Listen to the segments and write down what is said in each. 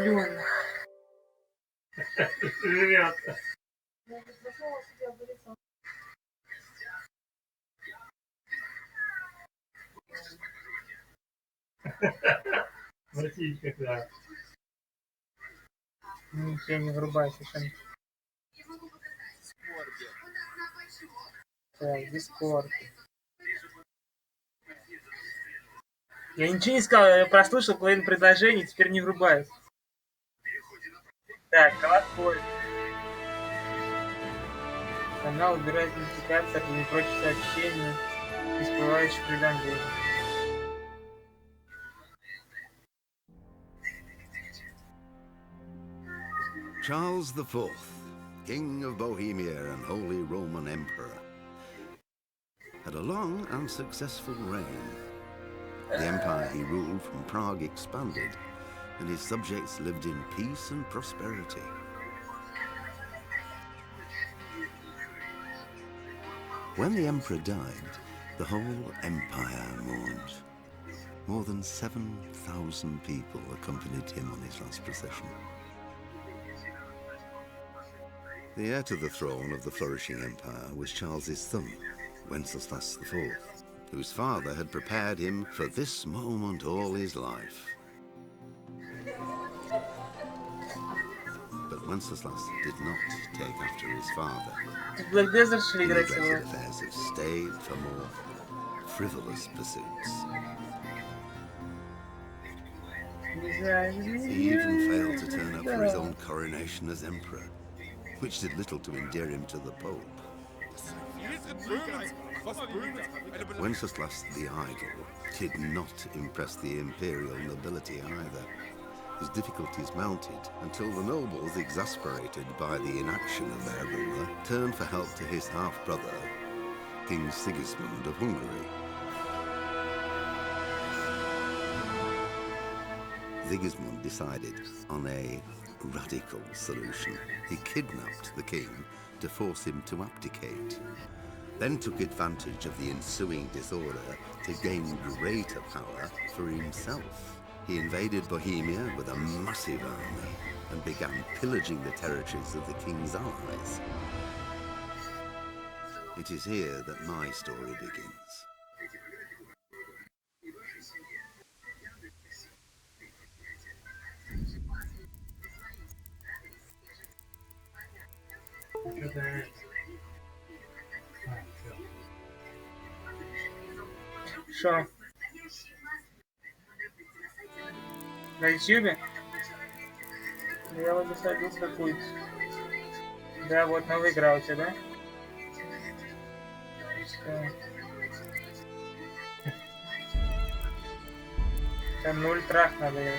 влюбленных. Живет. Смотрите, какая. Ничего не врубай совершенно. Так, Дискорд. Я ничего не сказал, я прослушал половину предложений, теперь не врубаюсь. Так, колокольня. Канал убирает нотификации и прочие сообщения из всплывающих уведомлений. Charles IV, King of Bohemia and Holy Roman Emperor, had a long and successful reign. The empire he ruled from Prague expanded, and his subjects lived in peace and prosperity. When the emperor died, the whole empire mourned. More than 7,000 people accompanied him on his last procession. The heir to the throne of the flourishing empire was Charles's son, Wenceslas IV, whose father had prepared him for this moment all his life. But Wenceslas did not take after his father. He neglected affairs of state for more frivolous pursuits. He even failed to turn up for his own coronation as emperor, which did little to endear him to the Pope. Wenceslas the Idle did not impress the imperial nobility either. His difficulties mounted until the nobles, exasperated by the inaction of their ruler, turned for help to his half-brother, King Sigismund of Hungary. Sigismund decided on a radical solution. He kidnapped the king to force him to abdicate, then took advantage of the ensuing disorder to gain greater power for himself. He invaded Bohemia with a massive army and began pillaging the territories of the king's allies. It is here that my story begins. Шо? На ютубе? Я вот засадил какую-то. Да, вот новая игра у тебя, да? Там 0 трах надо.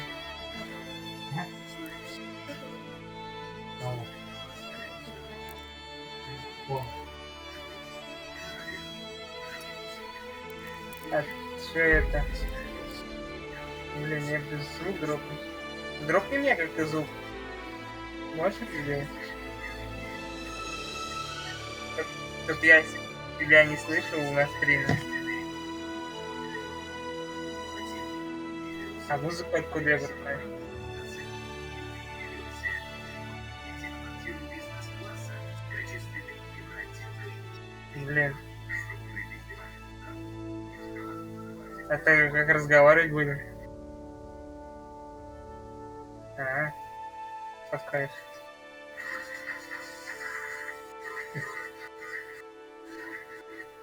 А что это? Блин, я без звук дропну. Дропни мне как-то звук. Можешь это сделать? Чтоб я тебя не слышал на стриме. А музыку откуда я брать? Блин. А так как разговаривать будем? Ага. Пускай.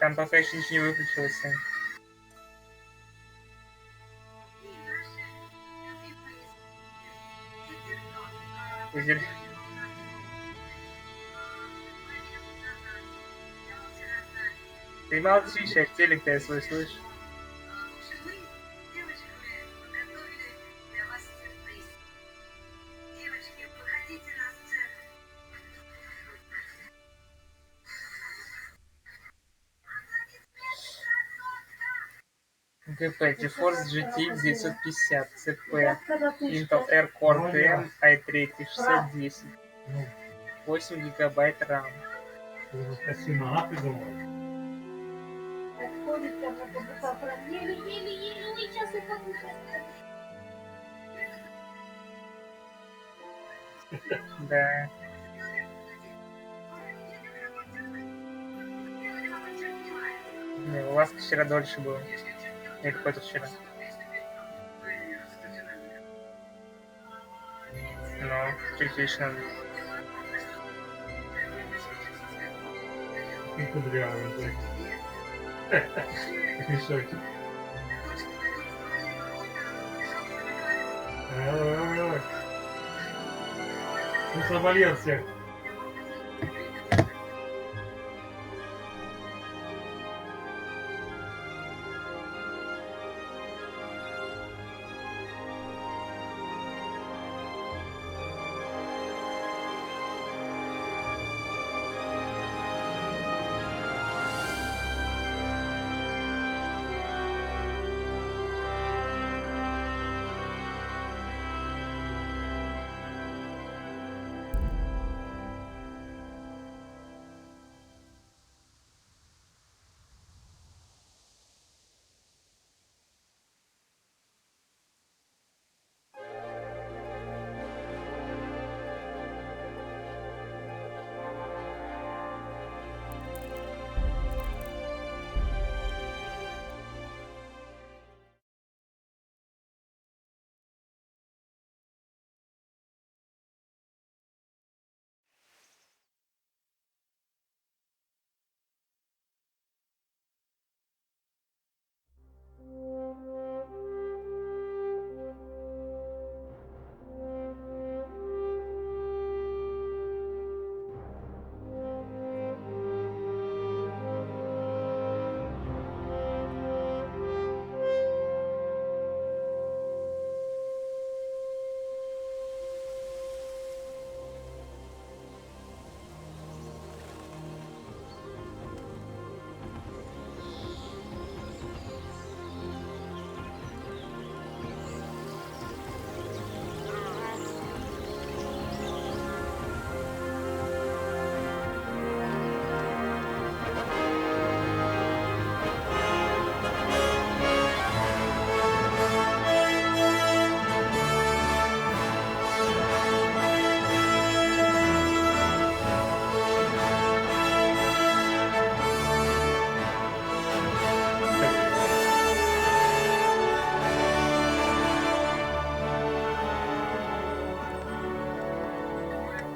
Там пока еще ничего не выключилось. Ты молчи, сейчас телек-то я свой слышу. GeForce GTX 950, CP, Intel R Core TM, i3 610, 8 гигабайт RAM. Да. Не, у вас вчера дольше было. Или какой-то вчера. Ну, частично. Кудрявый, да. Мешочек. Ой-ой-ой. Ну, заболел всех.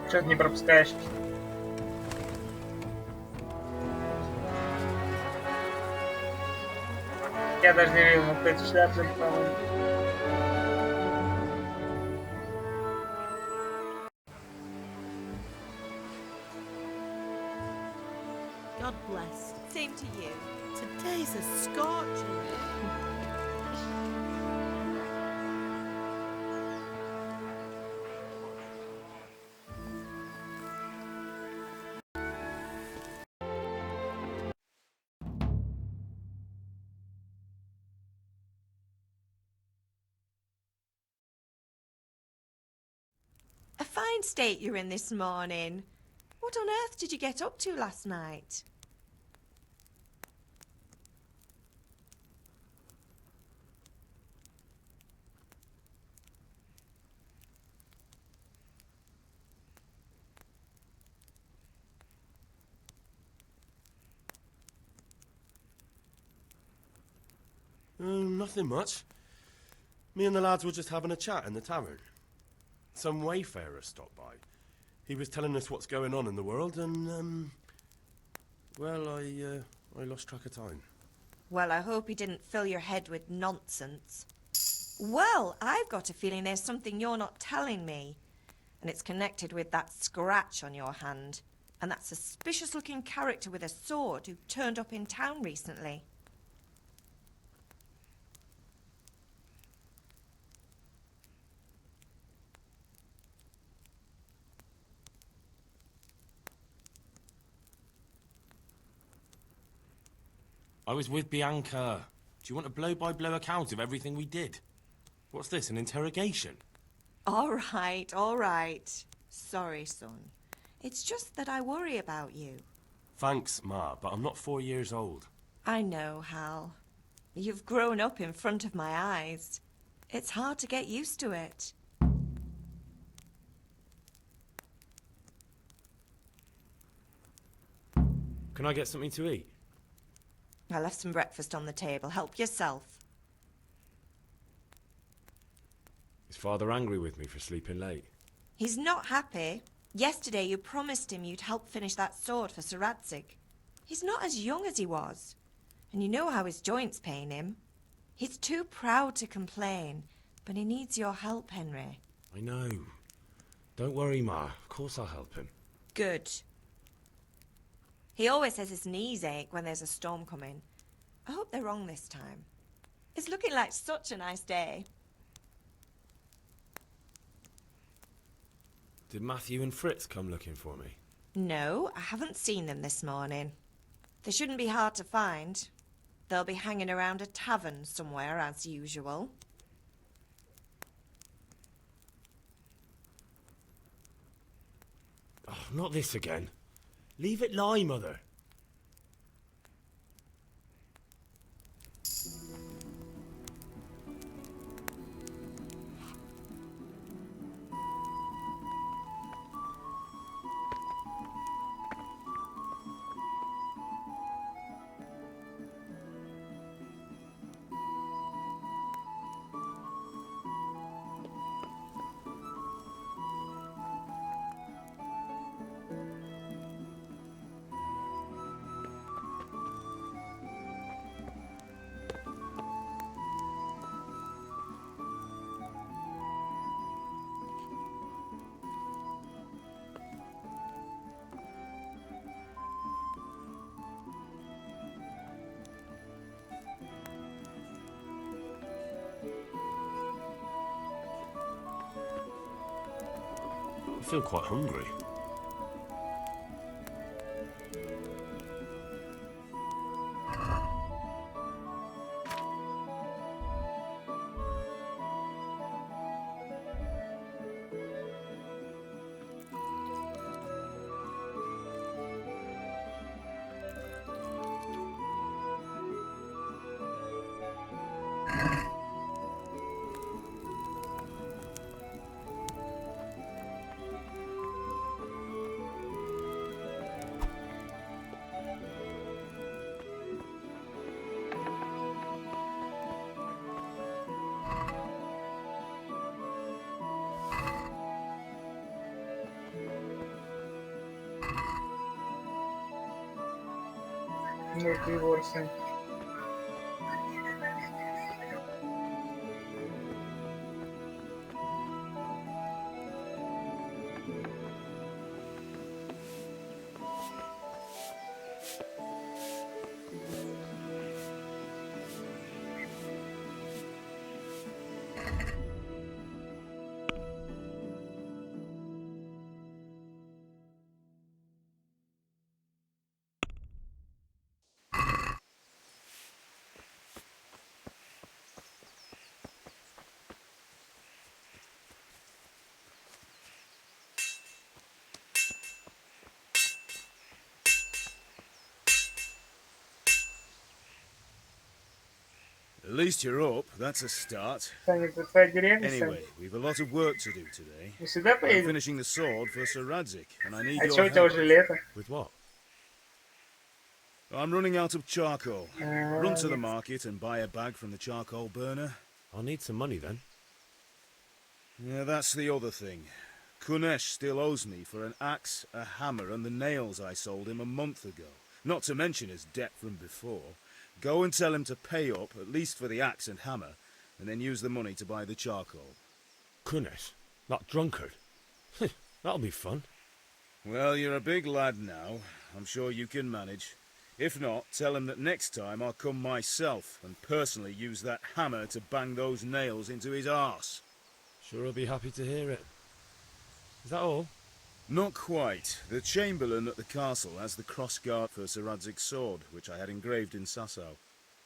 Что ты не пропускаешь? Я даже не видел, но какой-то шляпы, по-моему. God bless. Same to you. Today's a scorcher. A fine state you're in this morning. What on earth did you get up to last night? Nothing much. Me and the lads were just having a chat in the tavern. Some wayfarer stopped by. He was telling us what's going on in the world, and well, I lost track of time. Well, I hope he didn't fill your head with nonsense. Well, I've got a feeling there's something you're not telling me. And it's connected with that scratch on your hand. And that suspicious-looking character with a sword who turned up in town recently. I was with Bianca. Do you want a blow-by-blow account of everything we did? What's this, an interrogation? All right. Sorry, son. It's just that I worry about you. Thanks, Ma, but I'm not 4 years old. I know, Hal. You've grown up in front of my eyes. It's hard to get used to it. Can I get something to eat? I left some breakfast on the table. Help yourself. Is Father angry with me for sleeping late? He's not happy. Yesterday you promised him you'd help finish that sword for Sir Radzig. He's not as young as he was. And you know how his joints pain him. He's too proud to complain, but he needs your help, Henry. I know. Don't worry, Ma. Of course I'll help him. Good. He always says his knees ache when there's a storm coming. I hope they're wrong this time. It's looking like such a nice day. Did Matthew and Fritz come looking for me? No, I haven't seen them this morning. They shouldn't be hard to find. They'll be hanging around a tavern somewhere, as usual. Oh, not this again. Leave it lie, Mother. I feel quite hungry. Мультиверсия. At least you're up. That's a start. Саня, это твоя деревня, Anyway, Саня? we've a lot of work to do today. Мы сюда I'm поедем? finishing the sword for Sir Radzig, and I need А your чё, у тебя help. уже лето? With what? I'm running out of charcoal. Run to the нет. market and buy a bag from the charcoal burner. I'll need some money then. Yeah, that's the other thing. Kunesh still owes me for an axe, a hammer, and the nails I sold him a month ago. Not to mention his debt from before. Go and tell him to pay up, at least for the axe and hammer, and then use the money to buy the charcoal. Kunesh? That drunkard? That'll be fun. Well, you're a big lad now. I'm sure you can manage. If not, tell him that next time I'll come myself and personally use that hammer to bang those nails into his arse. Sure, I'll be happy to hear it. Is that all? Not quite. The Chamberlain at the castle has the crossguard for Sir Radzig's sword, which I had engraved in Sasau.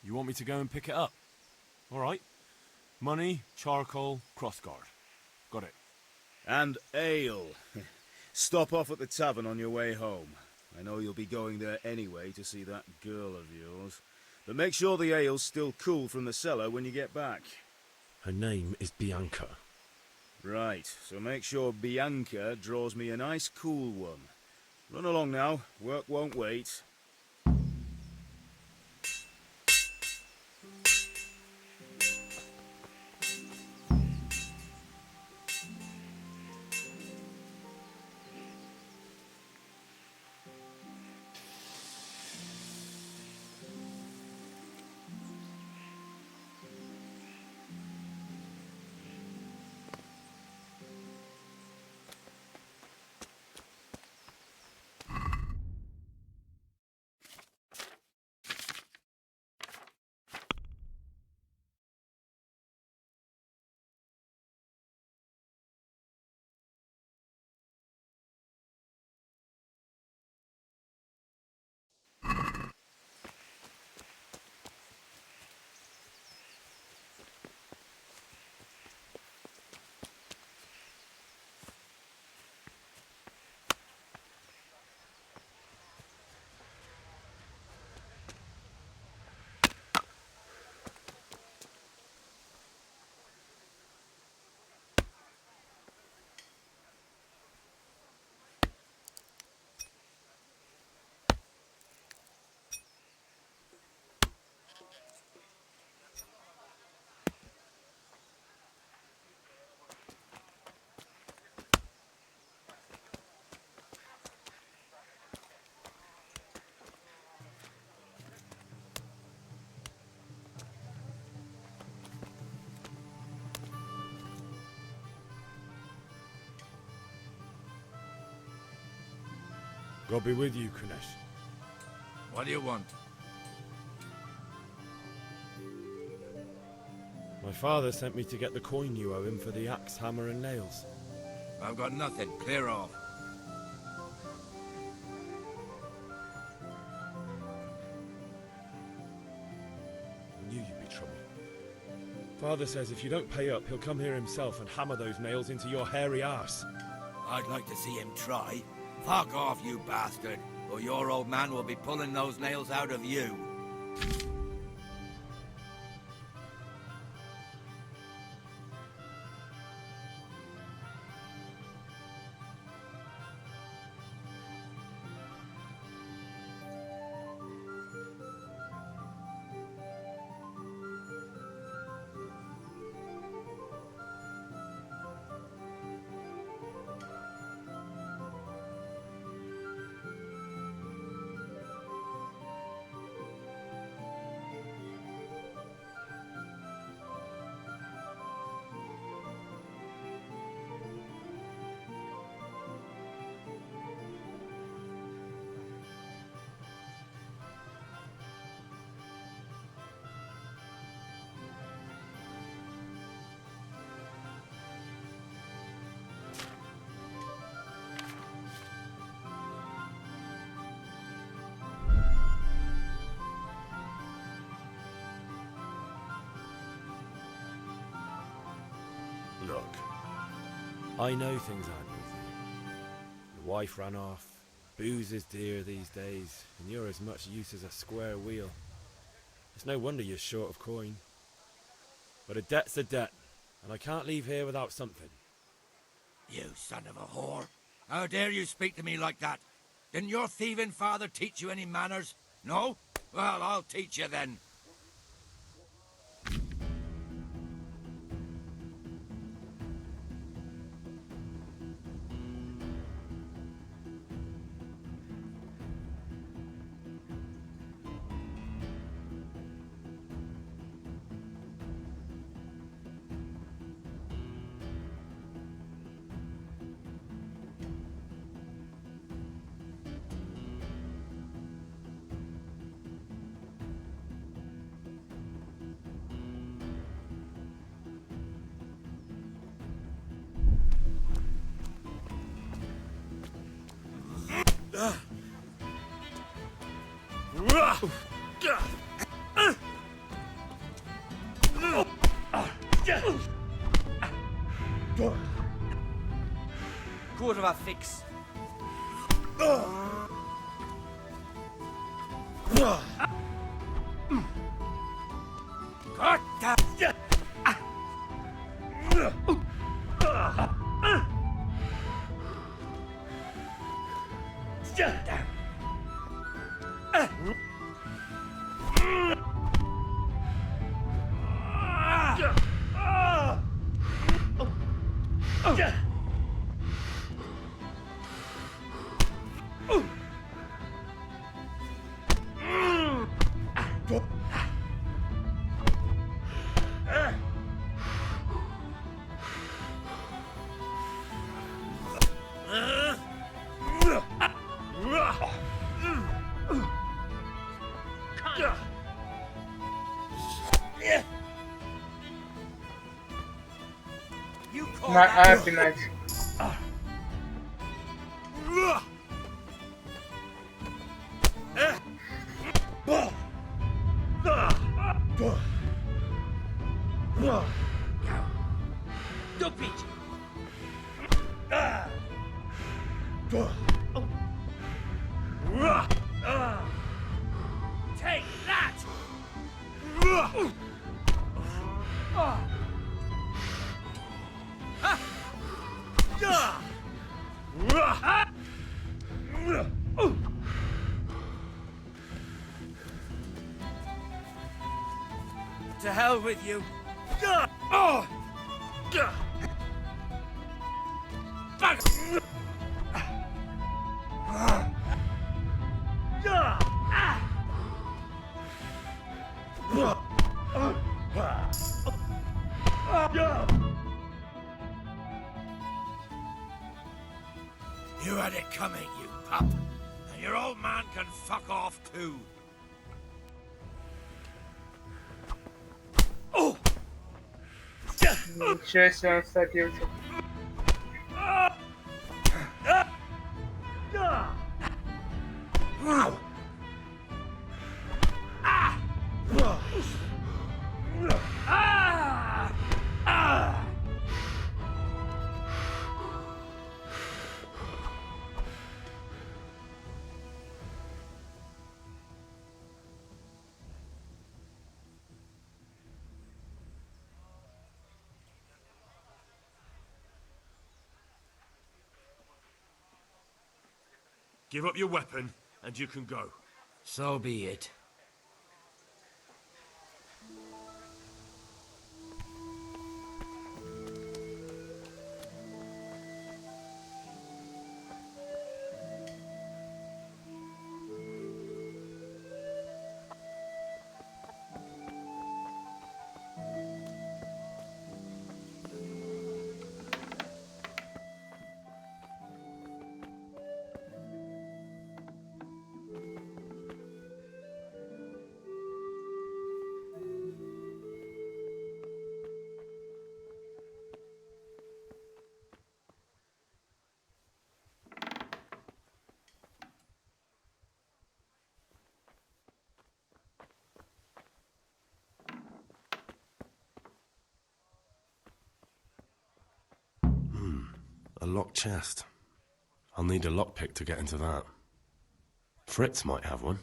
You want me to go and pick it up? All right. Money, charcoal, crossguard. Got it. And ale. Stop off at the tavern on your way home. I know you'll be going there anyway to see that girl of yours. But make sure the ale's still cool from the cellar when you get back. Her name is Bianca. Right, so make sure Bianca draws me a nice cool one. Run along now, work won't wait. God be with you, Kunesh. What do you want? My father sent me to get the coin you owe him for the axe, hammer, and nails. I've got nothing. Clear off. I knew you'd be trouble. Father says if you don't pay up, he'll come here himself and hammer those nails into your hairy arse. I'd like to see him try. Fuck off, you bastard, or your old man will be pulling those nails out of you. Look, I know things aren't easy. Your wife ran off, booze is dear these days, and you're as much use as a square wheel. It's no wonder you're short of coin. But a debt's a debt, and I can't leave here without something. You son of a whore. How dare you speak to me like that? Didn't your thieving father teach you any manners? No? Well, I'll teach you then. Kurwa fix. I'd be nice. Take that! To hell with you. You had it coming, you pup. can fuck off too. Ничего себе он вцепился. Give up your weapon, and you can go. So be it. A locked chest. I'll need a lockpick to get into that. Fritz might have one.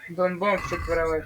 Дон бомбчик воровать.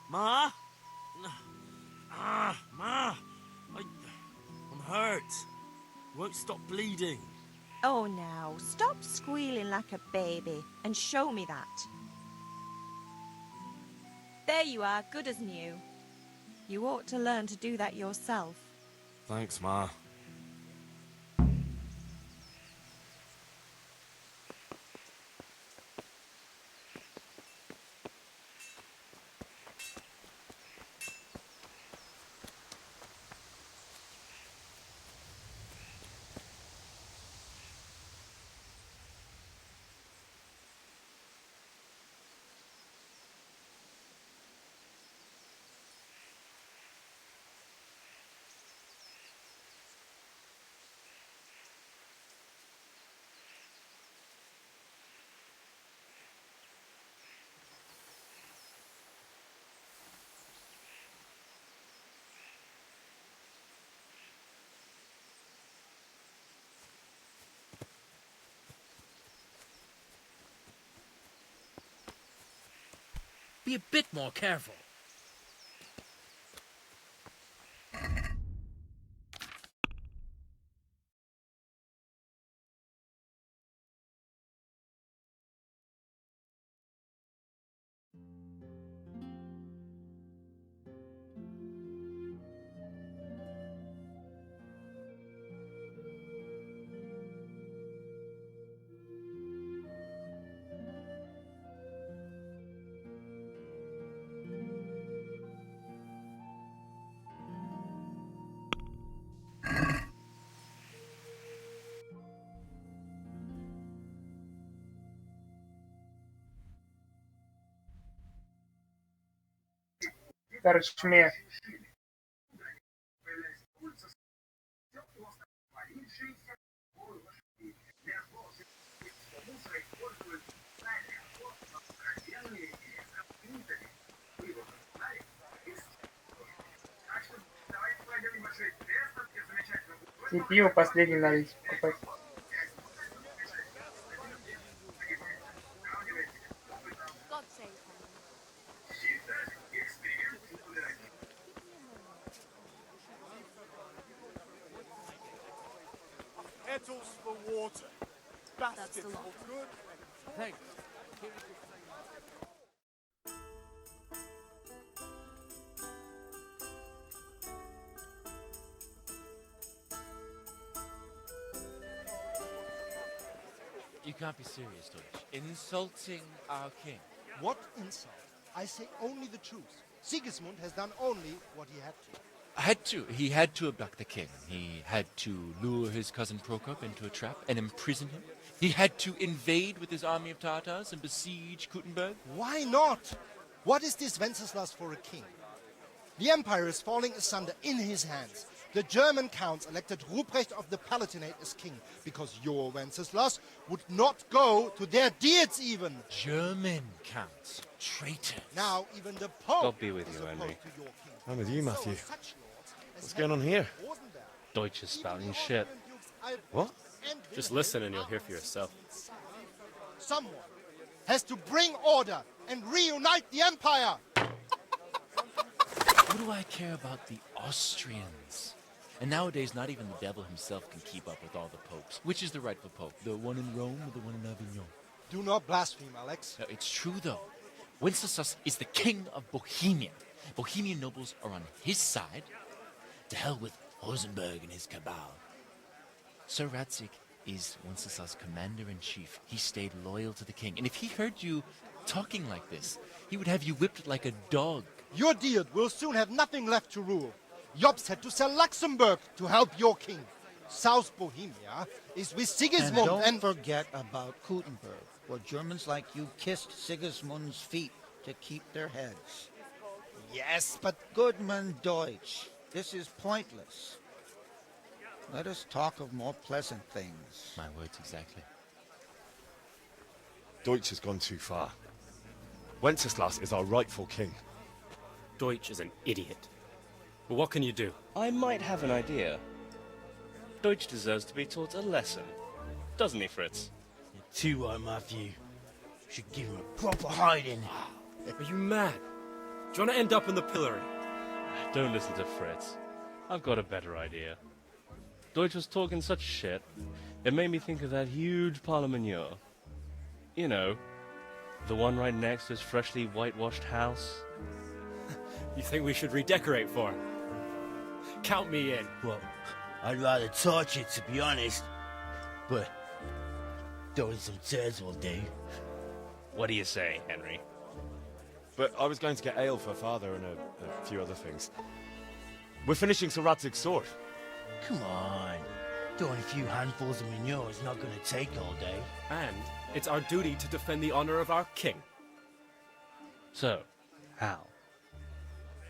Ma? Ma! I'm hurt. Won't stop bleeding. Oh, now, stop squealing like a baby and show me that. There you are, good as new. You ought to learn to do that yourself. Thanks, Ma. Be a bit more careful. Торчме. CPU последний надо покупать. kettles for water. That's the law. Good. Thanks. You can't be serious, Deutsch. Insulting our king. What insult? I say only the truth. Sigismund has done only what he had to. He had to abduct the king. He had to lure his cousin Prokop into a trap and imprison him. He had to invade with his army of Tatars and besiege Kuttenberg. Why not? What is this Wenceslas for a king? The empire is falling asunder in his hands. The German counts elected Ruprecht of the Palatinate as king because your Wenceslas would not go to their deeds even. German counts. Traitors. Now even the Pope God be with is you, opposed Henry. to your king. I'm with you, Matthew. So such lords as What's going on here? Rosenberg, Deutsch is spouting shit. What? and Just Wilhelm listen and you'll hear are for yourself. Someone has to bring order and reunite the empire. What do I care about the Austrians? And nowadays, not even the devil himself can keep up with all the popes. Which is the rightful pope? The one in Rome or the one in Avignon? Do not blaspheme, Alex. No, it's true, though. Wenceslas is the king of Bohemia. Bohemian nobles are on his side. To hell with Rosenberg and his cabal. Sir Radzik is Wenceslas' commander-in-chief. He stayed loyal to the king. And if he heard you talking like this, he would have you whipped like a dog. Your Diet will soon have nothing left to rule. Jobst had to sell Luxembourg to help your king. South Bohemia is with Sigismund And don't forget about Kuttenberg, where Germans like you kissed Sigismund's feet to keep their heads. Yes, but Goodman Deutsch, this is pointless. Let us talk of more pleasant things. My words exactly. Deutsch has gone too far. Wenceslas is our rightful king. Deutsch is an idiot. But what can you do? I might have an idea. Deutsch deserves to be taught a lesson. Doesn't he, Fritz? You're too right, Matthew. Should give him a proper hiding. Are you mad? Do you want to end up in the pillory? Don't listen to Fritz. I've got a better idea. Deutsch was talking such shit, it made me think of that huge parliament. You know, the one right next to his freshly whitewashed house. You think we should redecorate for him? Count me in. Well, I'd rather torch it, to be honest. But throwing some tears will do. What do you say, Henry? But I was going to get ale for father and a few other things. We're finishing Sir Radzig's sword. Come on. Throwing a few handfuls of manure is not going to take all day. And it's our duty to defend the honor of our king. So, Hal,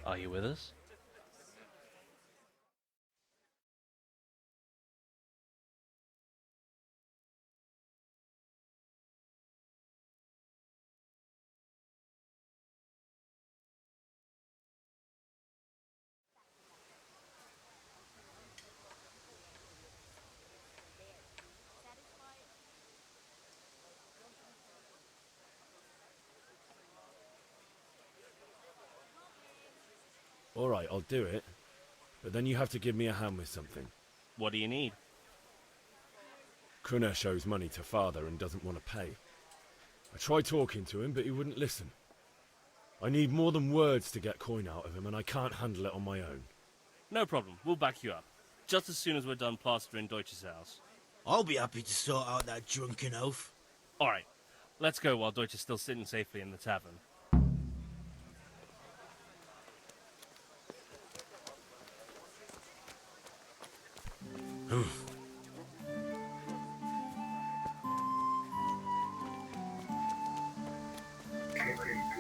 are you with us? All right, I'll do it. But then you have to give me a hand with something. What do you need? Kunesh owes money to father and doesn't want to pay. I tried talking to him, but he wouldn't listen. I need more than words to get coin out of him, and I can't handle it on my own. No problem, we'll back you up. Just as soon as we're done plastering Deutsch's house. I'll be happy to sort out that drunken oaf. Alright, let's go while Deutsch is still sitting safely in the tavern.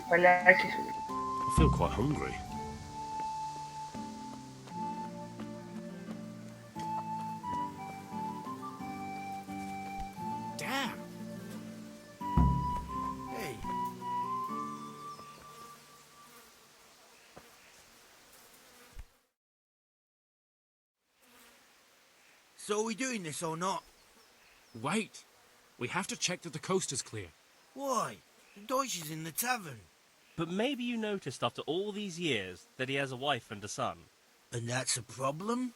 Поляки. I feel quite hungry. Damn. Hey. So are we doing this or not? Wait. We have to check that the coast is clear. Why? The Deutsch is in the tavern. But maybe you noticed after all these years that he has a wife and a son. And that's a problem?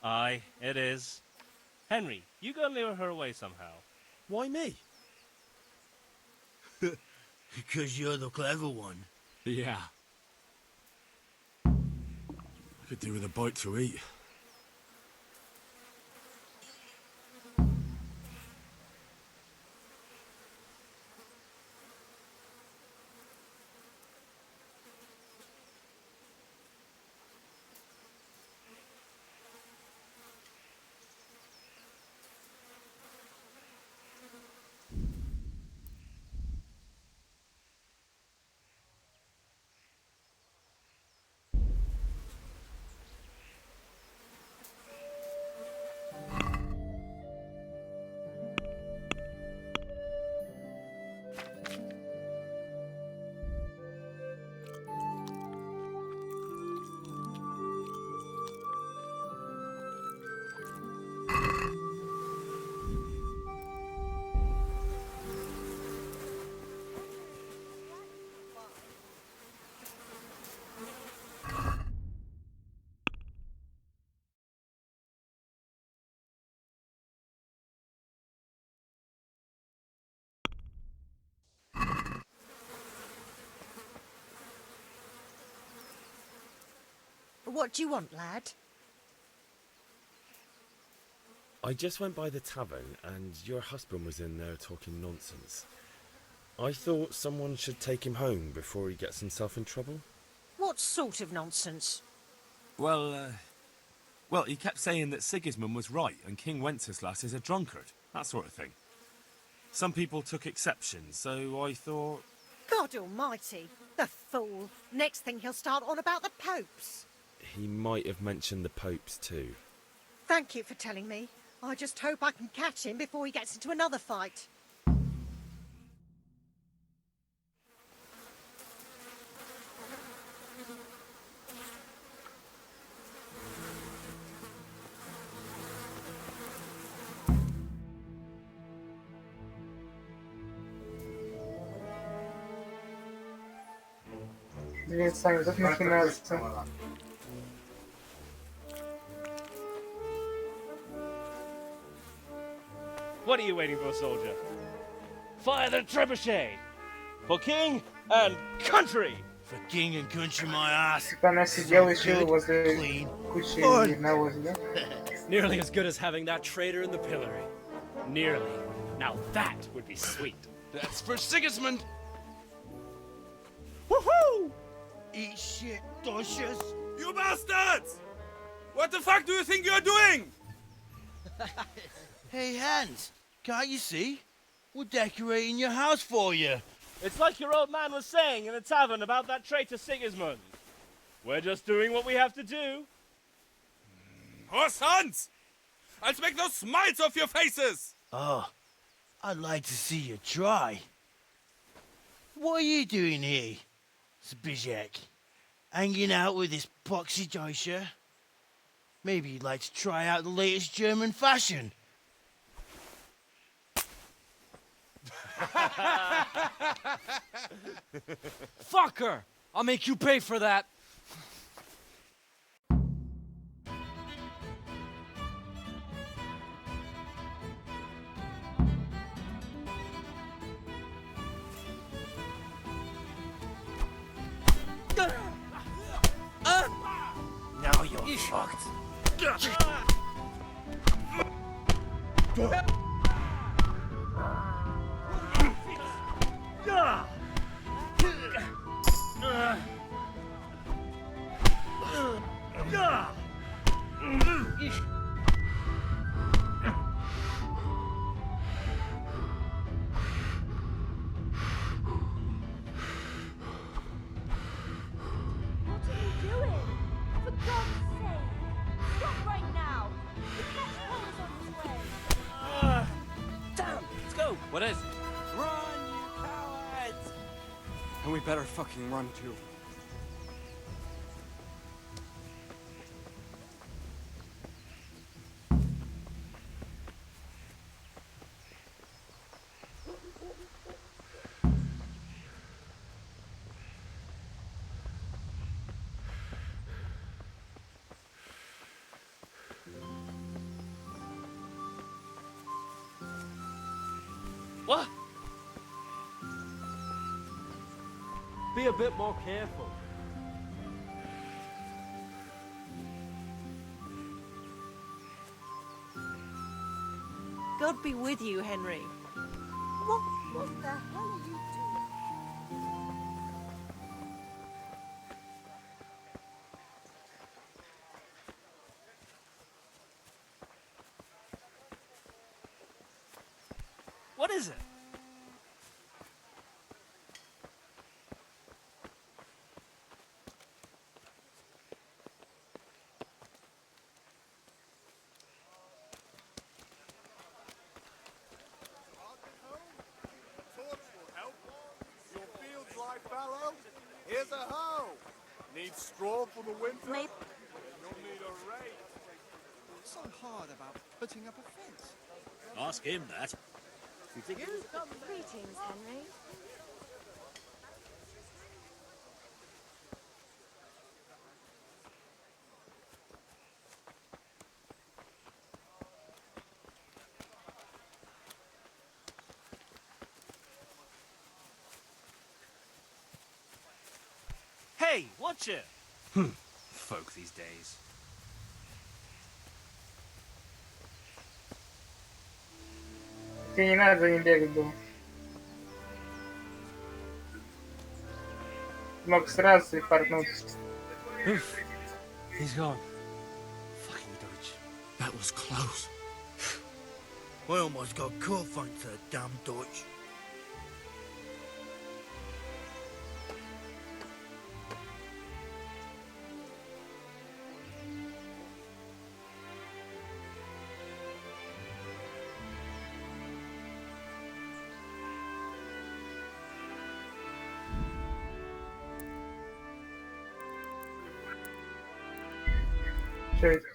Aye, it is. Henry, you go lure her away somehow. Why me? Because you're the clever one. Yeah. I could do with a bite to eat. What do you want, lad? I just went by the tavern and your husband was in there talking nonsense. I thought someone should take him home before he gets himself in trouble. What sort of nonsense? Well, he kept saying that Sigismund was right and King Wenceslas is a drunkard. That sort of thing. Some people took exception, so I thought... God almighty, the fool. Next thing he'll start on about the popes. He might have mentioned the popes too. Thank you for telling me. I just hope I can catch him before he gets into another fight. Блин, Саня, тут махинация. What are you waiting for, soldier? Fire the trebuchet! For king and country! For king and country, my ass. Типа она сидела еще возле кучи навоза. Nearly as good as having that traitor in the pillory. Nearly. Now that would be sweet. That's for Sigismund. Woohoo! Eat shit, doshes. You bastards! What the fuck do you think you're doing? Hey, Hans, can't you see? We're decorating your house for you. It's like your old man was saying in the tavern about that traitor Sigismund. We're just doing what we have to do. Horse Hans! I'll make those smiles off your faces! Oh, I'd like to see you try. What are you doing here, Zbyszek? Hanging out with this poxy Deutscher? Maybe you'd like to try out the latest German fashion. Fuck her! I'll make you pay for that. Now you're fucked. What is it? Run, you cowards! And we better fucking run too. What? Be a bit more careful. God be with you, Henry. What the hell are you doing? What is it? Here's a hoe. Need straw for the winter? Maybe. You'll need a rake. What's so hard about putting up a fence? Ask him that. You think Greetings, Henry. Hey, watch it! Folk these days. Тебе не надо за ним бегать было. Мог сразу и портнуться. Oof. He's gone. Fucking Deutsch. That was close. I almost got caught thanks to the damn Deutsch. Что это?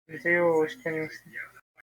Это его уж, конечно.